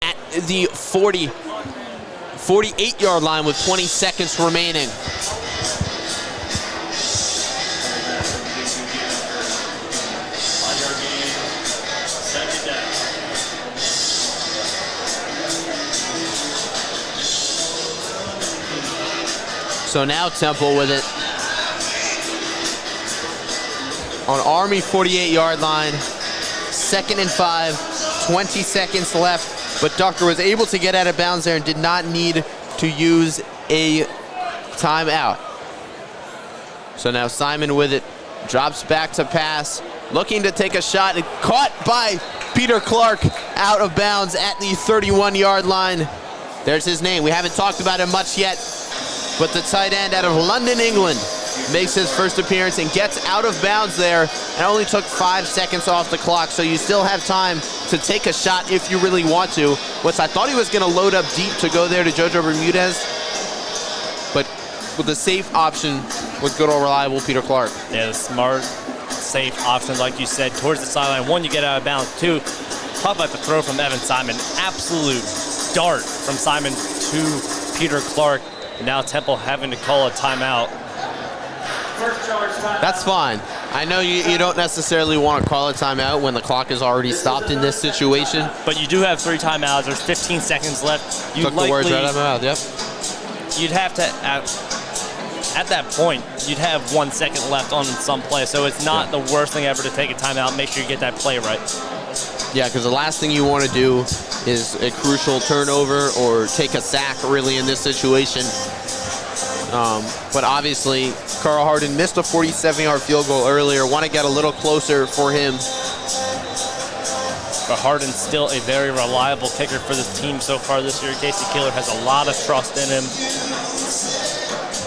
at the 48-yard line with 20 seconds remaining. So now Temple with it on Army 48-yard line, 2nd and 5, 20 seconds left, but Ducker was able to get out of bounds there and did not need to use a timeout. So now Simon with it, drops back to pass, looking to take a shot, and caught by Peter Clark out of bounds at the 31-yard line. There's his name. We haven't talked about him much yet, but the tight end out of London, England, makes his first appearance and gets out of bounds there, and only took 5 seconds off the clock, so you still have time to take a shot if you really want to. Which I thought he was going to load up deep to go there to Jojo Bermudez, but with the safe option with good old reliable Peter Clark. Yeah, the smart, safe option, like you said, towards the sideline. One, you get out of bounds. Two, talk about the throw from Evan Simon. Absolute dart from Simon to Peter Clark. Now Temple having to call a timeout. That's fine. I know you don't necessarily want to call a timeout when the clock is already stopped in this situation. But you do have 3 timeouts. There's 15 seconds left. Took the words right out of my mouth, yep. You'd have to, at that point, you'd have 1 second left on some play. So it's not the worst thing ever to take a timeout. Make sure you get that play right. Yeah, because the last thing you want to do is a crucial turnover or take a sack, really, in this situation. But obviously, Carl Harden missed a 47-yard field goal earlier. Want to get a little closer for him. But Harden's still a very reliable kicker for this team so far this year. Casey Keeler has a lot of trust in him.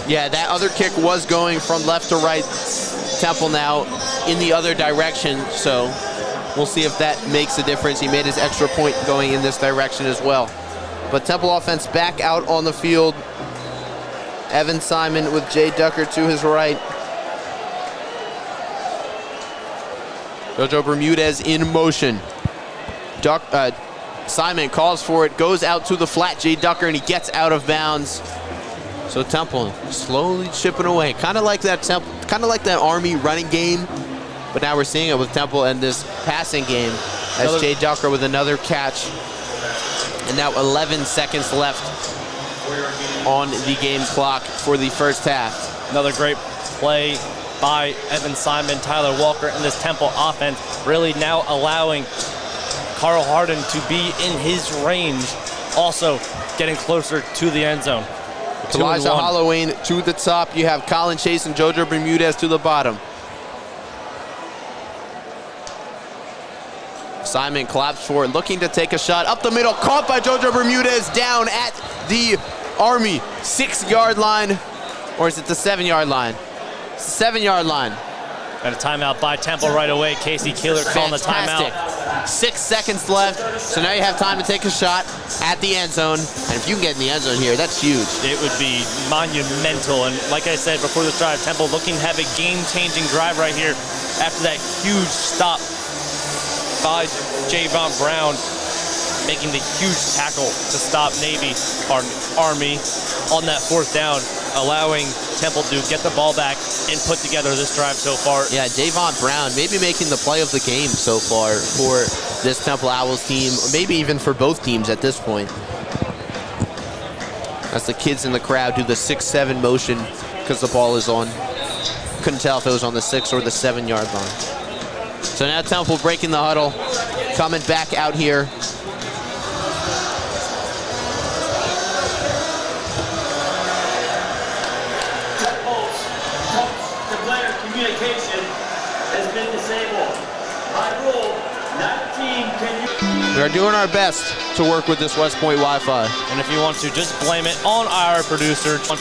Yeah, that other kick was going from left to right. Temple now in the other direction, so we'll see if that makes a difference. He made his extra point going in this direction as well. But Temple offense back out on the field. Evan Simon with Jay Ducker to his right. Jojo Bermudez in motion. Simon calls for it, goes out to the flat, Jay Ducker, and he gets out of bounds. So Temple slowly chipping away, kind of like that Army running game, but now we're seeing it with Temple and this passing game as Jay Ducker with another catch. And now 11 seconds left on the game clock for the first half. Another great play by Evan Simon, Tyler Walker, and this Temple offense really now allowing Carl Harden to be in his range, also getting closer to the end zone. Elijah Halloween to the top. You have Colin Chase and Jojo Bermudez to the bottom. Simon claps for it, looking to take a shot up the middle, caught by Jojo Bermudez down at the Army 6-yard line, or is it the 7-yard line? 7-yard line. And a timeout by Temple right away. Casey Keeler calling the timeout. 6 seconds left, so now you have time to take a shot at the end zone. And if you can get in the end zone here, that's huge. It would be monumental. And like I said before this drive, Temple looking to have a game-changing drive right here after that huge stop by Javon Brown, making the huge tackle to stop Army on that 4th down, allowing Temple to get the ball back and put together this drive so far. Yeah, Javon Brown maybe making the play of the game so far for this Temple Owls team, or maybe even for both teams at this point. As the kids in the crowd do the 6-7 motion because the ball is on. Couldn't tell if it was on the 6 or the 7-yard line. So now Temple breaking the huddle, coming back out here. We are doing our best to work with this West Point Wi-Fi. And if you want to just blame it on our producer, Troy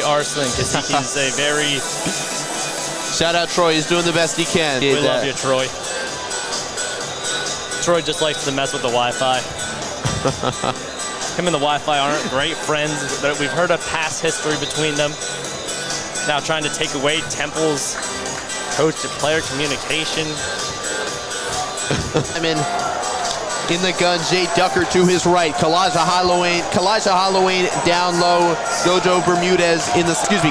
Arslan, because he is a very... Shout out Troy, he's doing the best he can. We love you, Troy. Troy just likes to mess with the Wi-Fi. Him and the Wi-Fi aren't great friends, but we've heard of past history between them. Now trying to take away Temple's coach to player communication. I'm in in the gun. Jay Ducker to his right. Kalijah Holloway down low. Jojo Bermudez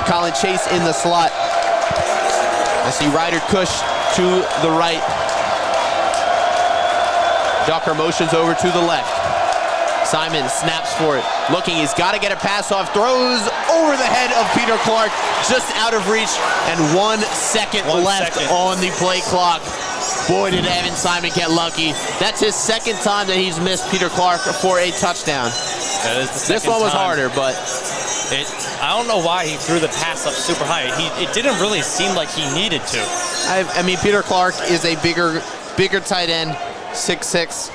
Colin Chase in the slot. I see Ryder Cush to the right. Ducker motions over to the left. Simon snaps for it. Looking, he's got to get a pass off. Throws over the head of Peter Clark, just out of reach, and 1 second left on the play clock. Boy, did Evan Simon get lucky. That's his second time that he's missed Peter Clark for a touchdown. This one was harder, but I don't know why he threw the pass up super high. It didn't really seem like he needed to. I mean, Peter Clark is a bigger tight end, 6'6",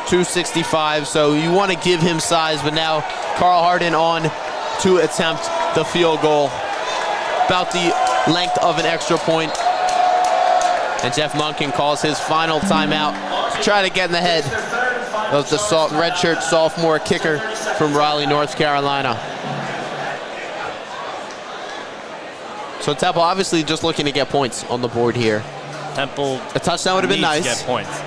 265, so you want to give him size, but now Carl Hardin on to attempt the field goal. About the length of an extra point. And Jeff Monken calls his final timeout to try to get in the head of the redshirt sophomore kicker from Raleigh, North Carolina. So Temple obviously just looking to get points on the board here. Temple, a touchdown would have been nice. To get points.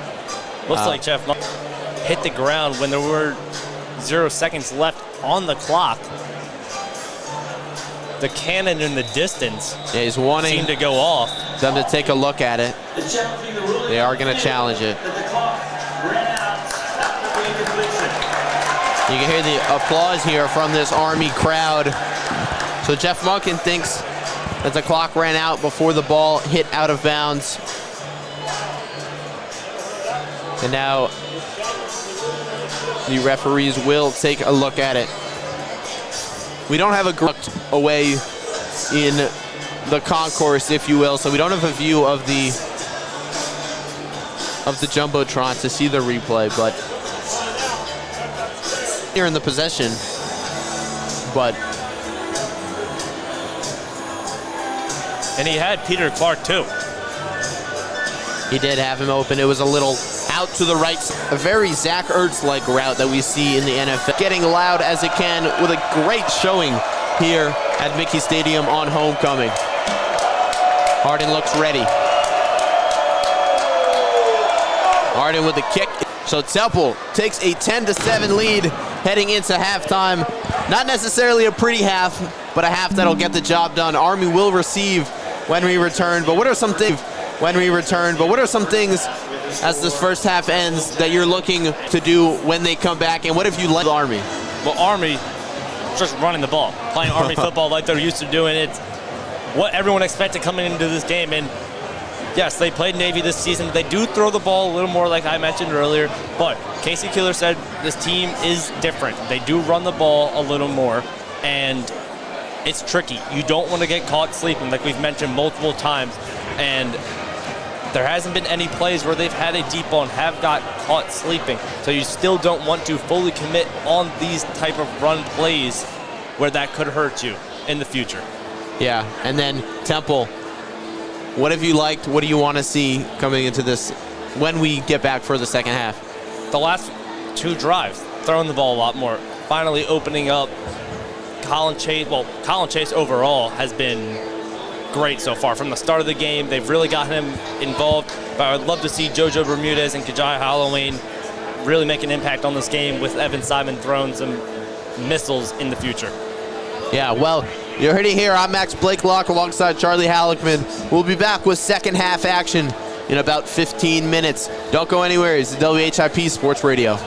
Looks like Jeff Monken hit the ground when there were 0 seconds left on the clock. The cannon in the distance he's wanting seemed to go off. Them to take a look at it. They are going to challenge it. You can hear the applause here from this Army crowd. So Jeff Monken thinks that the clock ran out before the ball hit out of bounds. And now the referees will take a look at it. We don't have a tucked away in the concourse, if you will, so we don't have a view of the Jumbotron to see the replay, but here in the possession. But and he had Peter Clark too. He did have him open. It was a little out to the right, a very Zach Ertz-like route that we see in the NFL. Getting loud as it can with a great showing here at Mickey Stadium on homecoming. Hardin looks ready. Hardin with the kick. So Temple takes a 10-7 lead heading into halftime. Not necessarily a pretty half, but a half that'll get the job done. Army will receive when we return. But what are some things as this first half ends that you're looking to do when they come back? And what have you liked Army? Well, Army just running the ball, playing Army football like they're used to doing. It's what everyone expected coming into this game. And yes, they played Navy this season. They do throw the ball a little more, like I mentioned earlier, but Casey Keeler said this team is different. They do run the ball a little more, and it's tricky. You don't want to get caught sleeping, like we've mentioned multiple times, and there hasn't been any plays where they've had a deep ball and have got caught sleeping. So you still don't want to fully commit on these type of run plays where that could hurt you in the future. Yeah, and then Temple, what have you liked? What do you want to see coming into this when we get back for the second half? The last two drives, throwing the ball a lot more, finally opening up. Colin Chase overall has been great so far. From the start of the game, they've really got him involved, but I would love to see Jojo Bermudez and Kalijah Holloway really make an impact on this game with Evan Simon throwing some missiles in the future. Yeah, well, you heard it here. I'm Max Blakelock alongside Charlie Halleckman. We'll be back with second half action in about 15 minutes. Don't go anywhere. It's the WHIP Sports Radio.